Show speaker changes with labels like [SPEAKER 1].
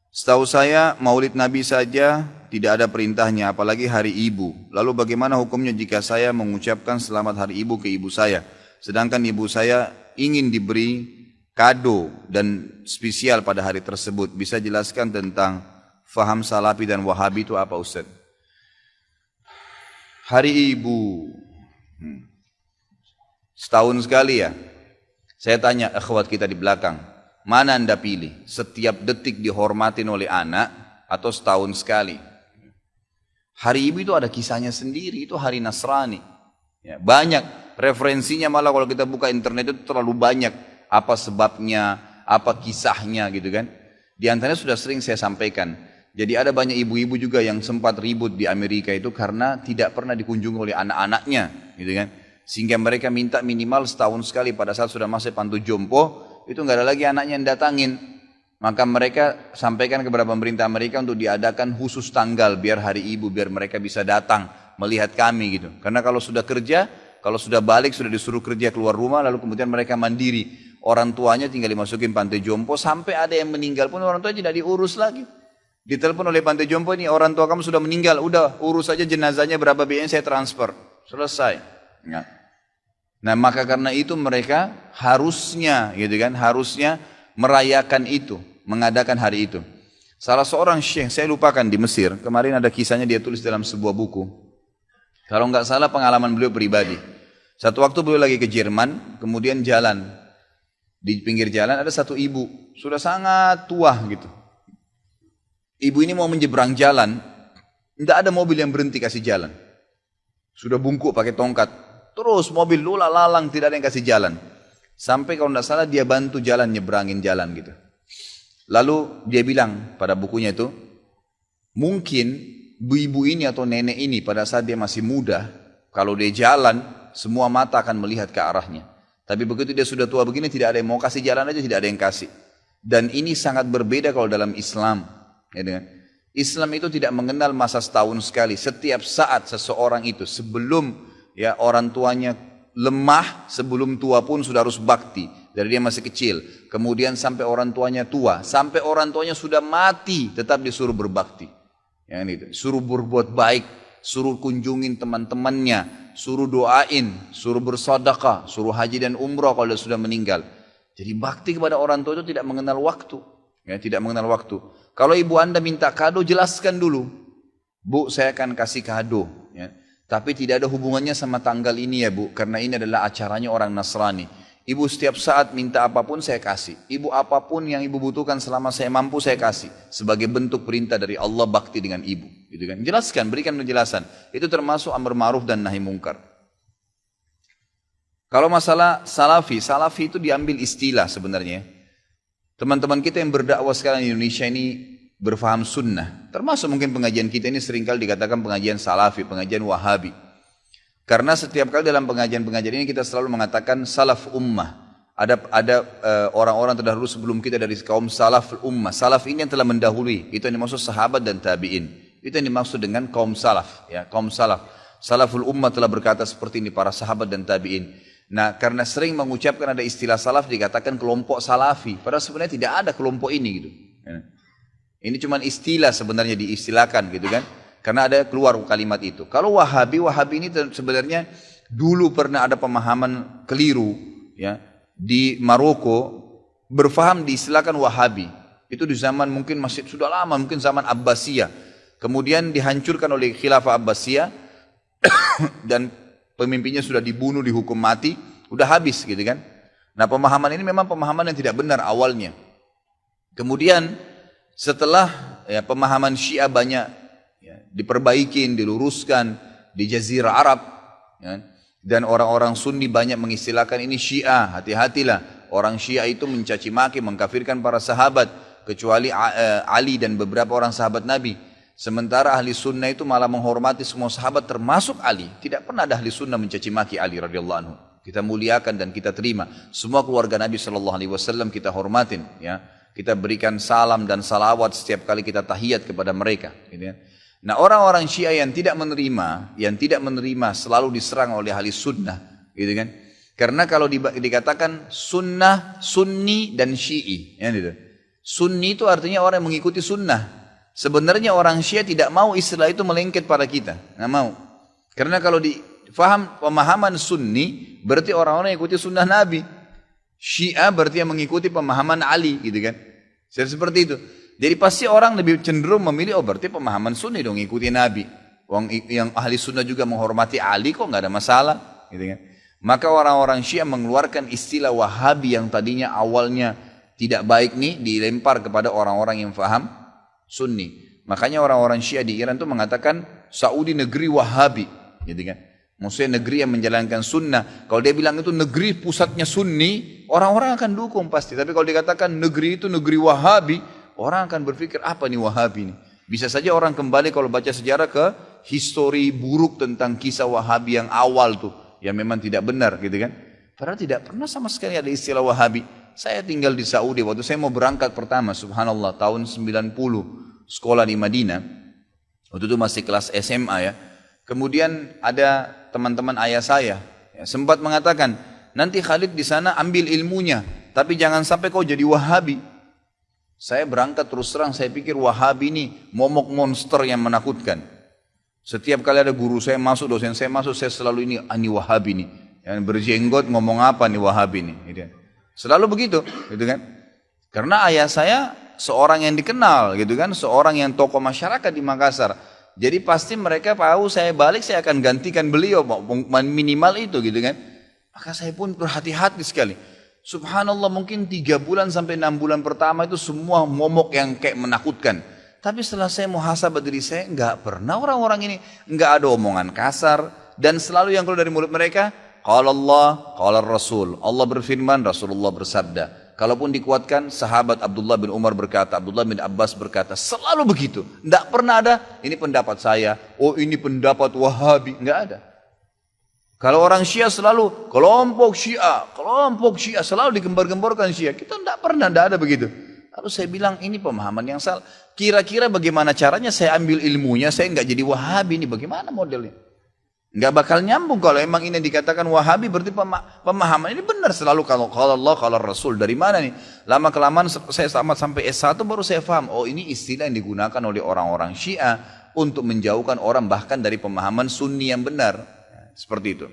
[SPEAKER 1] Setahu saya Maulid Nabi saja tidak ada perintahnya, apalagi hari ibu. Lalu bagaimana hukumnya jika saya mengucapkan selamat hari ibu ke ibu saya, sedangkan ibu saya ingin diberi kado dan spesial pada hari tersebut? Bisa jelaskan tentang faham Salafi dan Wahabi itu apa, Ustaz? Hari ibu setahun sekali ya. Saya tanya akhwat kita di belakang, mana anda pilih? Setiap detik dihormatin oleh anak atau setahun sekali? Hari ibu itu ada kisahnya sendiri, itu hari Nasrani. Ya, banyak referensinya, malah kalau kita buka internet itu terlalu banyak. Apa sebabnya, apa kisahnya gitu kan. Di antaranya sudah sering saya sampaikan. Jadi ada banyak ibu-ibu juga yang sempat ribut di Amerika itu karena tidak pernah dikunjungi oleh anak-anaknya gitu kan. Sehingga mereka minta minimal setahun sekali pada saat sudah masuk panti jompo, itu nggak ada lagi anaknya yang datangin. Maka mereka sampaikan kepada pemerintah Amerika untuk diadakan khusus tanggal biar hari ibu, biar mereka bisa datang melihat kami gitu. Karena kalau sudah kerja, kalau sudah balik, sudah disuruh kerja keluar rumah, lalu kemudian mereka mandiri. Orang tuanya tinggal dimasukin panti jompo, sampai ada yang meninggal pun orang tua tidak diurus lagi. Ditelepon oleh panti jompo, ini orang tua kamu sudah meninggal, udah urus saja jenazahnya berapa biayanya saya transfer. Selesai. Ya. Nah maka karena itu mereka harusnya gitu kan, harusnya merayakan itu, mengadakan hari itu. Salah seorang syekh, saya lupakan di Mesir, kemarin ada kisahnya dia tulis dalam sebuah buku. Kalau nggak salah pengalaman beliau pribadi. Satu waktu beliau lagi ke Jerman, kemudian jalan. Di pinggir jalan ada satu ibu, sudah sangat tua gitu. Ibu ini mau menyeberang jalan, tidak ada mobil yang berhenti kasih jalan. Sudah bungkuk pakai tongkat. Terus mobil lula lalang, tidak ada yang kasih jalan. Sampai kalau tidak salah dia bantu jalan, nyebrangin jalan gitu. Lalu dia bilang pada bukunya itu, mungkin ibu-ibu ini atau nenek ini pada saat dia masih muda, kalau dia jalan, semua mata akan melihat ke arahnya. Tapi begitu dia sudah tua begini, tidak ada yang mau kasih jalan aja, tidak ada yang kasih. Dan ini sangat berbeda kalau dalam Islam. Ya, Islam itu tidak mengenal masa setahun sekali. Setiap saat seseorang itu sebelum ya orang tuanya lemah, sebelum tua pun sudah harus bakti dari dia masih kecil, kemudian sampai orang tuanya tua, sampai orang tuanya sudah mati tetap disuruh berbakti, yang itu suruh berbuat baik, suruh kunjungin teman-temannya, suruh doain, suruh bersedekah, suruh haji dan umrah kalau dia sudah meninggal. Jadi bakti kepada orang tua itu tidak mengenal waktu, ya, tidak mengenal waktu. Kalau ibu anda minta kado, jelaskan dulu, bu saya akan kasih kado, ya. Tapi tidak ada hubungannya sama tanggal ini ya bu, karena ini adalah acaranya orang Nasrani. Ibu setiap saat minta apapun saya kasih. Ibu apapun yang ibu butuhkan selama saya mampu saya kasih. Sebagai bentuk perintah dari Allah bakti dengan ibu. Gitu kan? Jelaskan, berikan penjelasan. Itu termasuk amar ma'ruf dan nahi mungkar. Kalau masalah salafi, salafi itu diambil istilah sebenarnya. Teman-teman kita yang berdakwah sekarang di Indonesia ini berfaham sunnah, termasuk mungkin pengajian kita ini seringkali dikatakan pengajian salafi, pengajian wahabi. Karena setiap kali dalam pengajian-pengajian ini kita selalu mengatakan salaf ummah. Ada orang-orang terdahulu sebelum kita dari kaum salaf ummah. Salaf ini yang telah mendahului, itu yang dimaksud sahabat dan tabi'in. Itu yang dimaksud dengan kaum salaf, ya, kaum salaf. Salaful ummah telah berkata seperti ini, para sahabat dan tabi'in. Nah, karena sering mengucapkan ada istilah salaf dikatakan kelompok salafi, padahal sebenarnya tidak ada kelompok ini gitu. Ini cuma istilah sebenarnya diistilahkan gitu kan. Karena ada keluar kalimat itu. Kalau Wahabi ini sebenarnya dulu pernah ada pemahaman keliru ya di Maroko, berfaham diistilahkan Wahabi. Itu di zaman mungkin masih sudah lama, mungkin zaman Abbasiyah. Kemudian dihancurkan oleh Khilafah Abbasiyah dan pemimpinnya sudah dibunuh, dihukum mati, udah habis gitu kan. Nah, pemahaman ini memang pemahaman yang tidak benar awalnya. Kemudian setelah ya, pemahaman Syiah banyak ya, diperbaikin, diluruskan di Jazirah Arab, ya, dan orang-orang Sunni banyak mengistilahkan ini Syiah. Hati-hatilah, orang Syiah itu mencaci maki, mengkafirkan para sahabat, kecuali Ali dan beberapa orang sahabat Nabi. Sementara ahli sunnah itu malah menghormati semua sahabat termasuk Ali. Tidak pernah ada ahli sunnah mencaci maki Ali radhiyallahu anhu. Kita muliakan dan kita terima. Semua keluarga Nabi SAW kita hormatin, ya. Kita berikan salam dan salawat setiap kali kita tahiyat kepada mereka. Gitu ya. Nah orang-orang Syiah yang tidak menerima selalu diserang oleh ahli sunnah, gitu kan? Karena kalau dikatakan sunnah, sunni dan syi'i, ya gitu. Sunni itu artinya orang yang mengikuti sunnah. Sebenarnya orang Syiah tidak mau istilah itu melengket pada kita, nggak mau. Karena kalau difaham pemahaman sunni, berarti orang-orang yang ikuti sunnah Nabi. Syiah berarti yang mengikuti pemahaman Ali, gitu kan? Seperti itu. Jadi pasti orang lebih cenderung memilih, oh berarti pemahaman sunni dong, ikuti Nabi. Yang ahli sunnah juga menghormati Ali, kok nggak ada masalah, gitu kan? Maka orang-orang Syiah mengeluarkan istilah Wahabi yang tadinya awalnya tidak baik nih, dilempar kepada orang-orang yang faham Sunni. Makanya orang-orang Syiah di Iran itu mengatakan Saudi negeri Wahabi, gitu kan? Maksudnya negeri yang menjalankan sunnah. Kalau dia bilang itu negeri pusatnya Sunni, orang-orang akan dukung pasti. Tapi kalau dikatakan negeri itu negeri Wahabi, orang akan berpikir apa nih Wahabi ini? Bisa saja orang kembali kalau baca sejarah ke histori buruk tentang kisah Wahabi yang awal tuh, yang memang tidak benar, gitu kan? Padahal tidak pernah sama sekali ada istilah Wahabi. Saya tinggal di Saudi, waktu saya mau berangkat pertama, subhanallah, tahun 90, sekolah di Madinah. Waktu itu masih kelas SMA ya. Kemudian ada teman-teman ayah saya, ya, sempat mengatakan, nanti Khalid di sana ambil ilmunya, tapi jangan sampai kau jadi Wahabi. Saya berangkat terus terang, saya pikir Wahabi ini momok monster yang menakutkan. Setiap kali ada guru saya masuk, dosen saya masuk, saya selalu ini Wahabi nih. Yang berjenggot ngomong apa nih Wahabi nih. Gitu. Selalu begitu, gitu kan? Karena ayah saya seorang yang dikenal, gitu kan? Seorang yang tokoh masyarakat di Makassar. Jadi pasti mereka tahu saya balik, saya akan gantikan beliau, minimal itu, gitu kan? Maka saya pun berhati-hati sekali. Subhanallah, mungkin 3 bulan sampai 6 bulan pertama itu semua momok yang kayak menakutkan. Tapi setelah saya muhasabah diri saya, enggak pernah orang-orang ini, enggak ada omongan kasar. Dan selalu yang keluar dari mulut mereka, qala Allah, qala Rasul. Allah berfirman, Rasulullah bersabda. Kalaupun dikuatkan, sahabat Abdullah bin Umar berkata, Abdullah bin Abbas berkata, selalu begitu. Enggak pernah ada, ini pendapat saya, oh ini pendapat Wahabi, enggak ada. Kalau orang Syiah selalu, kelompok Syiah, selalu digembar-gemborkan Syiah. Kita enggak pernah, enggak ada begitu. Lalu saya bilang, ini pemahaman yang salah. Kira-kira bagaimana caranya saya ambil ilmunya, saya enggak jadi Wahabi, ini bagaimana modelnya? Enggak bakal nyambung kalau emang ini dikatakan Wahabi, berarti pemahaman ini benar selalu kalau Allah, kalau Rasul. Dari mana nih? Lama-kelamaan saya sampai S1 baru saya paham, oh ini istilah yang digunakan oleh orang-orang Syiah untuk menjauhkan orang bahkan dari pemahaman Sunni yang benar. Seperti itu.